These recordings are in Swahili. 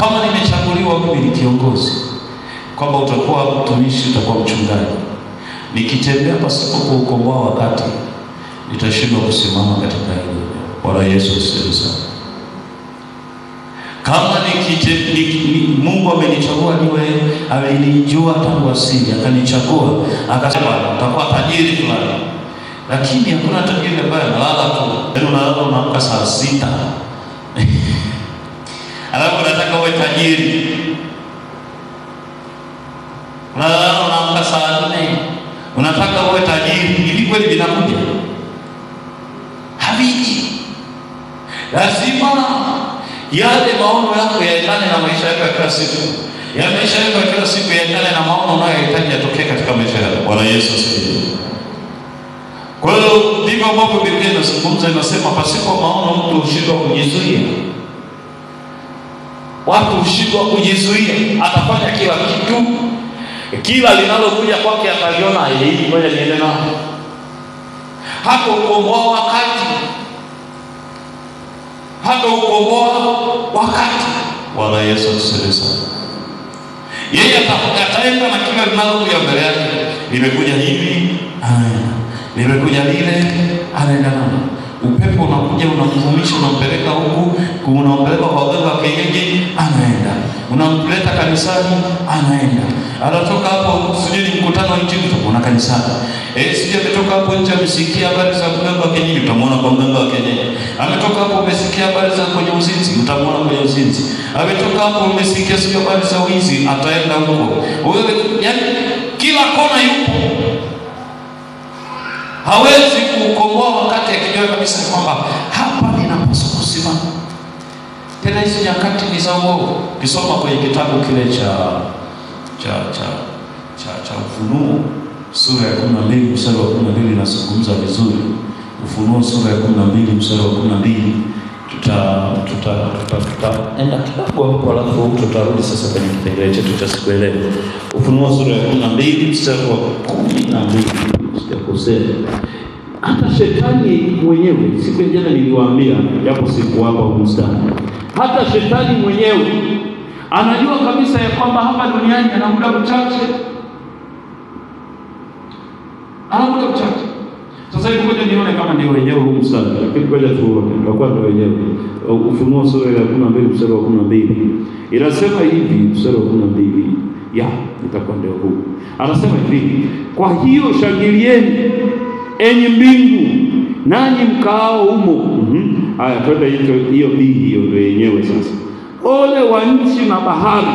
kama nimechaguliwa mimi ni kiongozi, kwamba utakuwa mtumishi, utakuwa mchungaji, nikitembea pasipo kuukomboa wakati, nitashindwa kusimama katika hilo. Bwana Yesu asifiwe sana. Kama Mungu amenichagua niwe, amenijua tangu asili, akanichagua, akasema utakuwa tajiri fulani. Lakini hakuna tajiri ambaye analala tu. Leo unalala unaamka saa 6. Alafu unataka uwe tajiri. Unalala unaamka saa 4. Unataka uwe tajiri. Hivi kweli vinakuja? Haviji. Lazima yale maono yako yaendane na maisha yako ya kila siku. Ya maisha yako ya kila siku yaendane na maono unayohitaji yatokee katika maisha yako. Bwana Yesu asifiwe. Kwa hiyo ndivyo ambavyo Biblia inazungumza, inasema pasipo maono mtu hushindwa kujizuia. Watu hushindwa kujizuia, atafanya kila kitu. Kila linalokuja kwake ataliona hili ngoja niende nalo. Hapo ukomboa wakati. Hapo ukomboa wakati. Bwana Yesu asifiwe sana. Yeye ataenda na kila linalokuja mbele yake. Limekuja hivi, limekuja lile, anaenda nalo. Upepo unakuja unamvumisha, unampeleka huku, unampeleka kwa waganga wa kienyeji, anaenda. Unampeleka kanisani, anaenda. Anatoka hapo sijui mkutano nje utamuona kanisani. Sije ametoka hapo nje amesikia habari za mganga wa kienyeji, utamuona kwa mganga wa kienyeji. Ametoka hapo umesikia habari za kwenye uzinzi, utamuona kwenye uzinzi. Ametoka hapo umesikia sio habari za wizi, ataenda huko. Wewe yani kila kona yupo. Hawezi kukomboa wakati akijua kabisa kwamba hapa ninapaswa kusimama. Tena hizo nyakati ni za uongo. Kisoma kwenye kitabu kile cha Ufunuo sura ya 12 mstari wa 12 inazungumza vizuri. Ufunuo sura ya 12 mstari wa 12 tutaenda kidogo hapo, alafu tutarudi sasa kwenye kipengele chetu cha siku leo. Ufunuo sura ya 12 mstari wa 12, sitakosea. Hata shetani mwenyewe, siku jana niliwaambia japo siku hapa mstari, hata shetani mwenyewe anajua kabisa ya kwamba hapa duniani ana muda mchache. Ana muda mchache. Sasa hivi ngoja nione kama ndio wenyewe huu mstari, lakini ngoja tutakuwa ndio wenyewe. Ufunuo sura ya 12 mstari wa 12 inasema hivi, mstari wa 12 itakuwa ndio huu. Anasema hivi, kwa hiyo shangilieni enyi mbingu, nanyi mkaao humo. Haya, twende hiyo hiyo ndio yenyewe sasa. Ole wa nchi na bahari,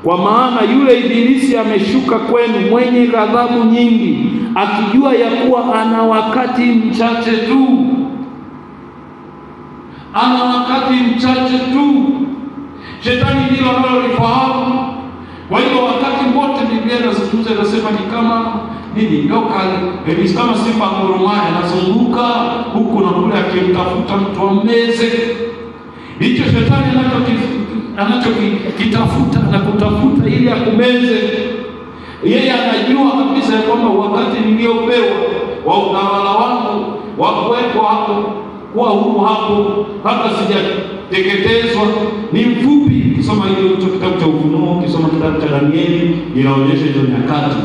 kwa maana yule ibilisi ameshuka kwenu mwenye ghadhabu nyingi, akijua ya kuwa ana wakati mchache tu. Ana wakati mchache tu. Shetani ndilo analolifahamu. Kwa hiyo wakati wote Biblia inazungumza, inasema ni kama nini? Nyoka, ni kama simba ngurumaye anazunguka huku na kule akimtafuta mtu ammeze. Hicho shetani anachokitafuta na kutafuta ili akumeze. Yeye anajua kabisa kwamba wakati niliopewa wa utawala wangu wa kuwepo hapo, kuwa huko hapo hata sijateketezwa ni mfupi. Kisoma hiyo kitabu cha Ufunuo, kisoma kitabu cha Danieli, inaonyesha hizo nyakati.